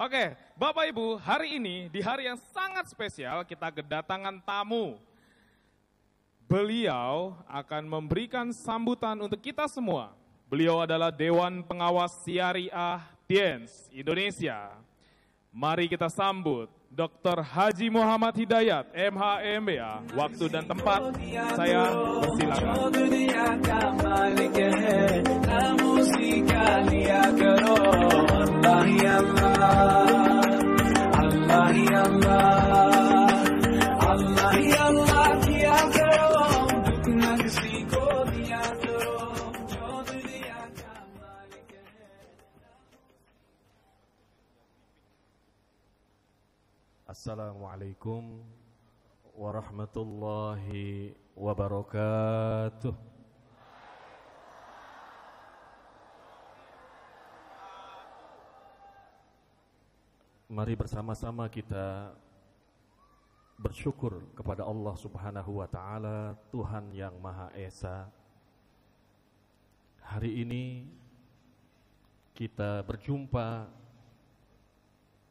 Oke, Bapak Ibu, hari ini di hari yang sangat spesial kita kedatangan tamu. Beliau akan memberikan sambutan untuk kita semua. Beliau adalah Dewan Pengawas Syariah Tiens Indonesia. Mari kita sambut Dr. Haji Muhammad Hidayat, MHMBA. Waktu dan tempat, saya persilakan. Assalamualaikum warahmatullahi wabarakatuh. Mari bersama-sama kita bersyukur kepada Allah Subhanahu wa Ta'ala, Tuhan yang Maha Esa. Hari ini kita berjumpa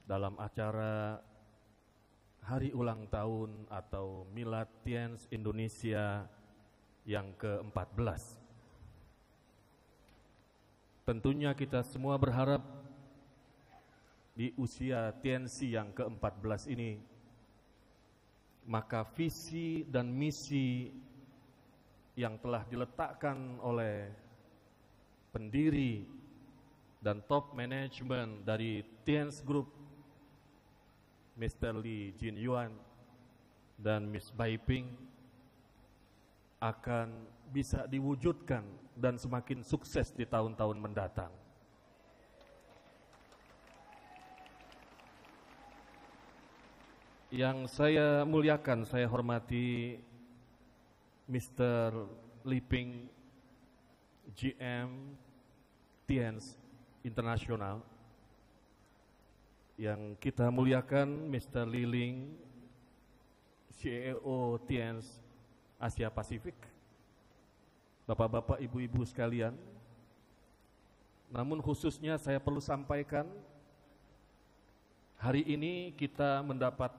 dalam acara Hari Ulang Tahun atau Milad Tiens Indonesia yang ke-14. Tentunya kita semua berharap di usia Tiensi yang ke-14 ini, maka visi dan misi yang telah diletakkan oleh pendiri dan top management dari Tiens Group, Mr. Lee Jin Yuan dan Miss Bai Ping, akan bisa diwujudkan dan semakin sukses di tahun-tahun mendatang. Yang saya muliakan, saya hormati Mr. Lee Ping, GM Tiens International. Yang kita muliakan Mr. Li Ling, CEO Tiens Asia Pasifik, Bapak-bapak, ibu-ibu sekalian. Namun khususnya saya perlu sampaikan, hari ini kita mendapat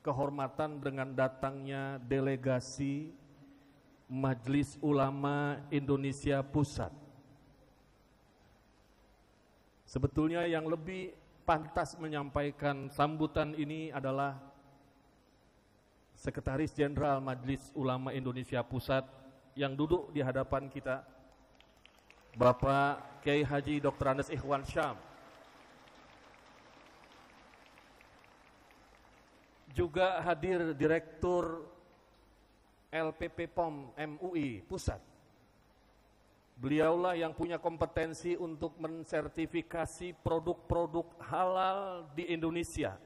kehormatan dengan datangnya delegasi Majelis Ulama Indonesia Pusat. Sebetulnya yang lebih pantas menyampaikan sambutan ini adalah Sekretaris Jenderal Majelis Ulama Indonesia Pusat yang duduk di hadapan kita, Bapak Kiai Haji Dr. Andes Ikhwan Syam. Juga hadir Direktur LPP POM MUI Pusat. Beliaulah yang punya kompetensi untuk mensertifikasi produk-produk halal di Indonesia,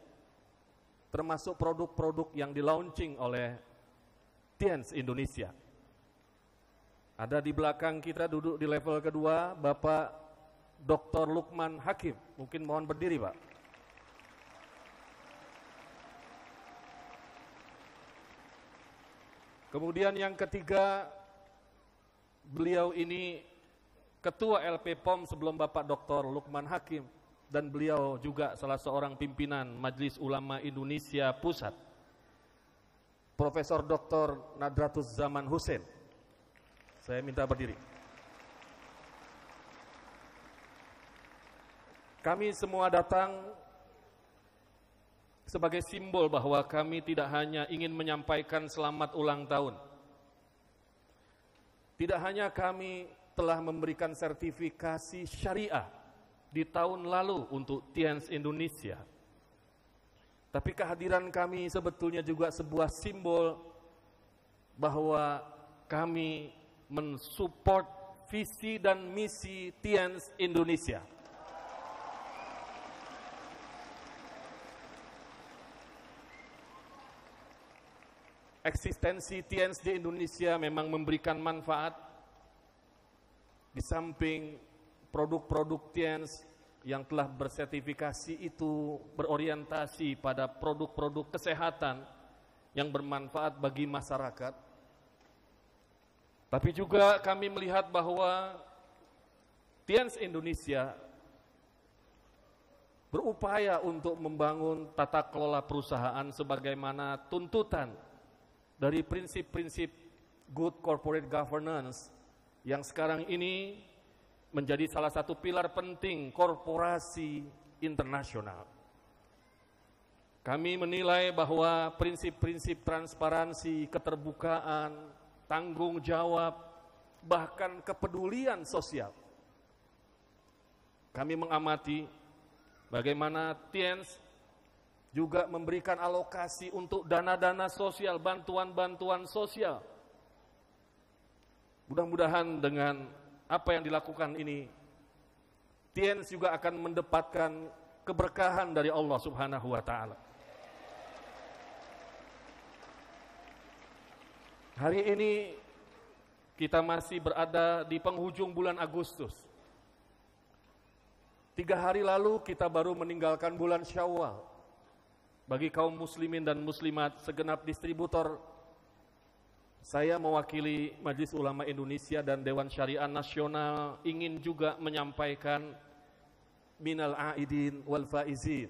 termasuk produk-produk yang di-launching oleh Tiens Indonesia. Ada di belakang kita duduk di level kedua, Bapak Dr. Lukman Hakim. Mungkin mohon berdiri, Pak. Kemudian yang ketiga, beliau ini Ketua LP POM sebelum Bapak Dr. Lukman Hakim, dan beliau juga salah seorang pimpinan Majelis Ulama Indonesia Pusat, Profesor Dr. Nadratus Zaman Hussein. Saya minta berdiri. Kami semua datang sebagai simbol bahwa kami tidak hanya ingin menyampaikan selamat ulang tahun. Tidak hanya kami telah memberikan sertifikasi syariah di tahun lalu untuk Tiens Indonesia, tapi kehadiran kami sebetulnya juga sebuah simbol bahwa kami mensupport visi dan misi Tiens Indonesia. Eksistensi Tiens di Indonesia memang memberikan manfaat. Di samping produk-produk Tiens yang telah bersertifikasi itu berorientasi pada produk-produk kesehatan yang bermanfaat bagi masyarakat, tapi juga kami melihat bahwa Tiens Indonesia berupaya untuk membangun tata kelola perusahaan sebagaimana tuntutan dari prinsip-prinsip good corporate governance yang sekarang ini menjadi salah satu pilar penting korporasi internasional. Kami menilai bahwa prinsip-prinsip transparansi, keterbukaan, tanggung jawab, bahkan kepedulian sosial. Kami mengamati bagaimana TIENS juga memberikan alokasi untuk dana-dana sosial, bantuan-bantuan sosial. Mudah-mudahan dengan apa yang dilakukan ini, TIENS juga akan mendapatkan keberkahan dari Allah Subhanahu wa Ta'ala. Hari ini kita masih berada di penghujung bulan Agustus. 3 hari lalu kita baru meninggalkan bulan Syawal. Bagi kaum muslimin dan muslimat segenap distributor, saya mewakili Majelis Ulama Indonesia dan Dewan Syariah Nasional ingin juga menyampaikan minal aidin wal faizin.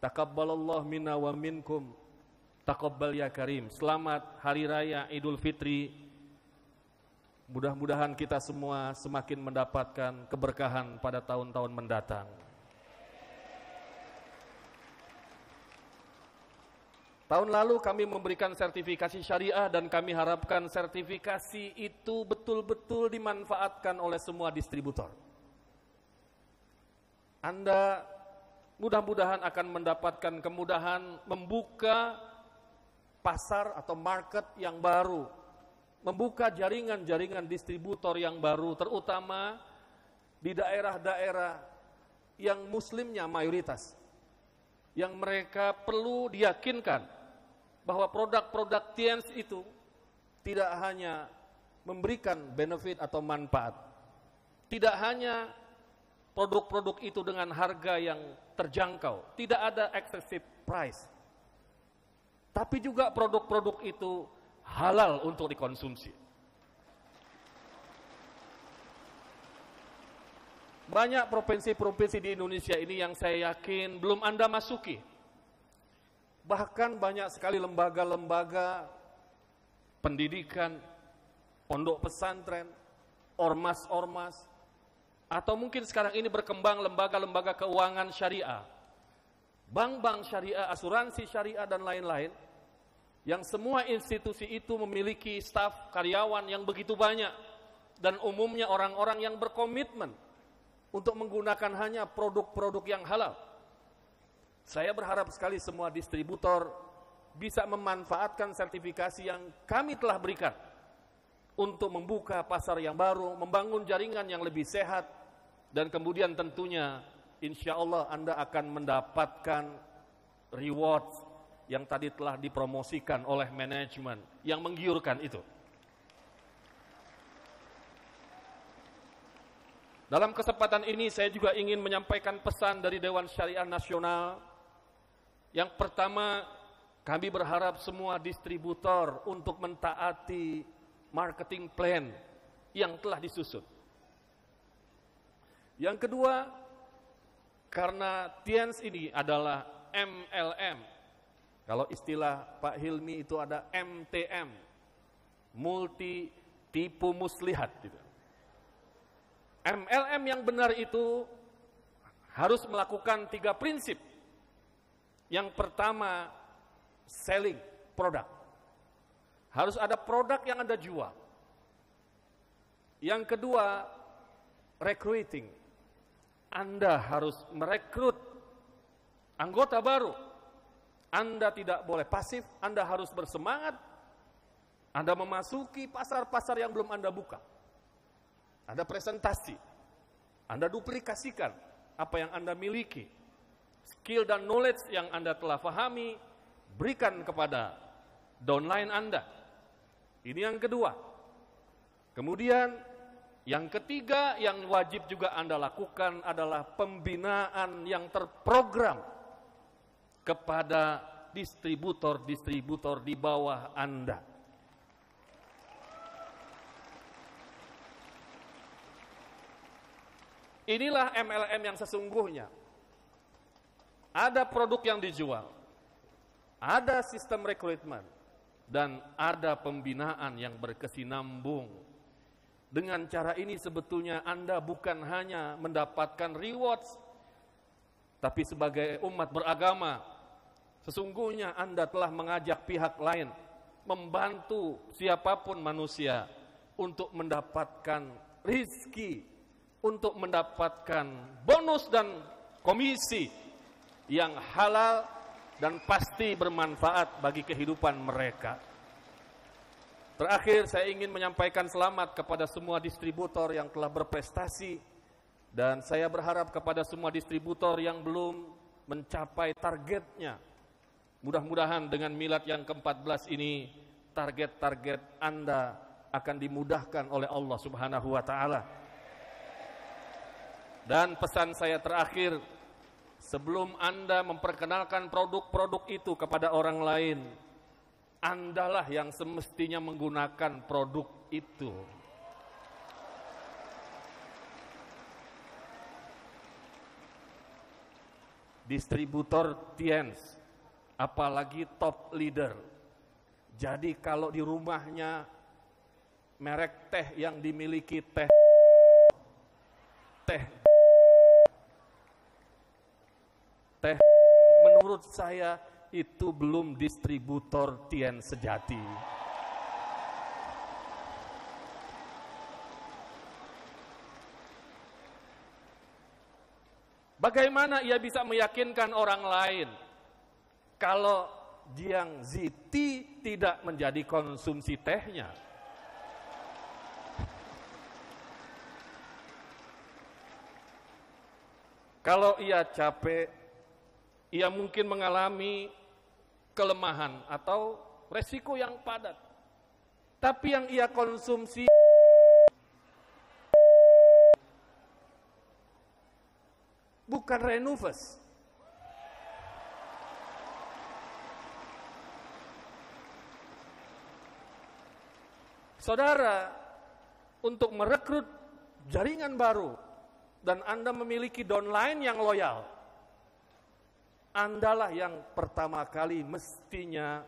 Taqabbalallahu minna wa minkum. Taqabbal ya karim. Selamat Hari Raya Idul Fitri. Mudah-mudahan kita semua semakin mendapatkan keberkahan pada tahun-tahun mendatang. Tahun lalu kami memberikan sertifikasi syariah dan kami harapkan sertifikasi itu betul-betul dimanfaatkan oleh semua distributor. Anda mudah-mudahan akan mendapatkan kemudahan membuka pasar atau market yang baru, membuka jaringan-jaringan distributor yang baru, terutama di daerah-daerah yang muslimnya mayoritas, yang mereka perlu diyakinkan bahwa produk-produk TIENS itu tidak hanya memberikan benefit atau manfaat, tidak hanya produk-produk itu dengan harga yang terjangkau, tidak ada excessive price, tapi juga produk-produk itu halal untuk dikonsumsi. Banyak provinsi-provinsi di Indonesia ini yang saya yakin belum Anda masuki. Bahkan banyak sekali lembaga-lembaga pendidikan, pondok pesantren, ormas-ormas, atau mungkin sekarang ini berkembang lembaga-lembaga keuangan syariah, bank-bank syariah, asuransi syariah, dan lain-lain, yang semua institusi itu memiliki staf karyawan yang begitu banyak, dan umumnya orang-orang yang berkomitmen untuk menggunakan hanya produk-produk yang halal. Saya berharap sekali semua distributor bisa memanfaatkan sertifikasi yang kami telah berikan untuk membuka pasar yang baru, membangun jaringan yang lebih sehat, dan kemudian tentunya insya Allah Anda akan mendapatkan reward yang tadi telah dipromosikan oleh manajemen yang menggiurkan itu. Dalam kesempatan ini saya juga ingin menyampaikan pesan dari Dewan Syariah Nasional. Yang pertama, kami berharap semua distributor untuk mentaati marketing plan yang telah disusun. Yang kedua, karena TIENS ini adalah MLM. Kalau istilah Pak Hilmi itu ada MTM, multi tipu muslihat gitu. MLM yang benar itu harus melakukan 3 prinsip. Yang pertama, selling produk. Harus ada produk yang Anda jual. Yang kedua, recruiting. Anda harus merekrut anggota baru. Anda tidak boleh pasif, Anda harus bersemangat. Anda memasuki pasar-pasar yang belum Anda buka. Anda presentasi, Anda duplikasikan apa yang Anda miliki. Skill dan knowledge yang Anda telah pahami, berikan kepada downline Anda. Ini yang kedua. Kemudian yang ketiga yang wajib juga Anda lakukan adalah pembinaan yang terprogram kepada distributor-distributor di bawah Anda. Inilah MLM yang sesungguhnya. ada produk yang dijual, ada sistem rekrutmen, dan ada pembinaan yang berkesinambung. Dengan cara ini sebetulnya Anda bukan hanya mendapatkan rewards, tapi sebagai umat beragama, sesungguhnya Anda telah mengajak pihak lain membantu siapapun manusia untuk mendapatkan rizki, untuk mendapatkan bonus dan komisi yang halal dan pasti bermanfaat bagi kehidupan mereka. Terakhir, saya ingin menyampaikan selamat kepada semua distributor yang telah berprestasi, dan saya berharap kepada semua distributor yang belum mencapai targetnya. Mudah-mudahan dengan milad yang ke-14 ini, target-target Anda akan dimudahkan oleh Allah Subhanahu wa Ta'ala. Dan pesan saya terakhir, sebelum Anda memperkenalkan produk-produk itu kepada orang lain, Andalah yang semestinya menggunakan produk itu. Distributor Tiens, apalagi top leader. Jadi kalau di rumahnya merek teh yang dimiliki teh menurut saya itu belum distributor Tiens sejati. Bagaimana ia bisa meyakinkan orang lain kalau Jiang Ziti tidak menjadi konsumsi tehnya? Kalau ia capek, ia mungkin mengalami kelemahan atau resiko yang padat. Tapi yang ia konsumsi bukan Renuvus. Saudara, untuk merekrut jaringan baru dan Anda memiliki downline yang loyal, Andalah yang pertama kali mestinya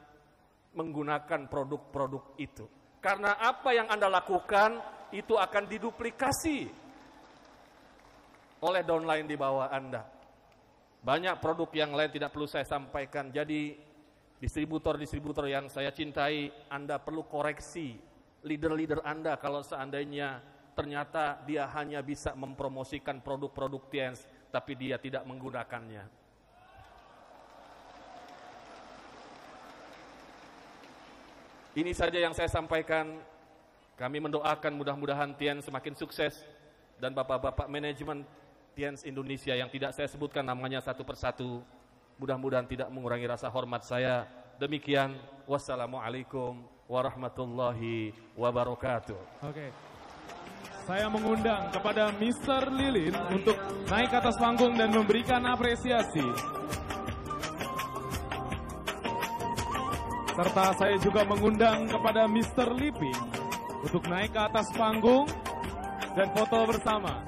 menggunakan produk-produk itu. Karena apa yang Anda lakukan itu akan diduplikasi oleh downline di bawah Anda. Banyak produk yang lain tidak perlu saya sampaikan. Jadi distributor-distributor yang saya cintai, Anda perlu koreksi leader-leader Anda kalau seandainya ternyata dia hanya bisa mempromosikan produk-produk Tiens, tapi dia tidak menggunakannya. Ini saja yang saya sampaikan. Kami mendoakan mudah-mudahan Tiens semakin sukses, dan bapak-bapak manajemen Tiens Indonesia yang tidak saya sebutkan namanya satu persatu, mudah-mudahan tidak mengurangi rasa hormat saya. Demikian, wassalamualaikum warahmatullahi wabarakatuh. Oke. Saya mengundang kepada Mr. Lilin untuk naik ke atas panggung dan memberikan apresiasi. Serta saya juga mengundang kepada Mr. Liping untuk naik ke atas panggung dan foto bersama.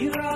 You're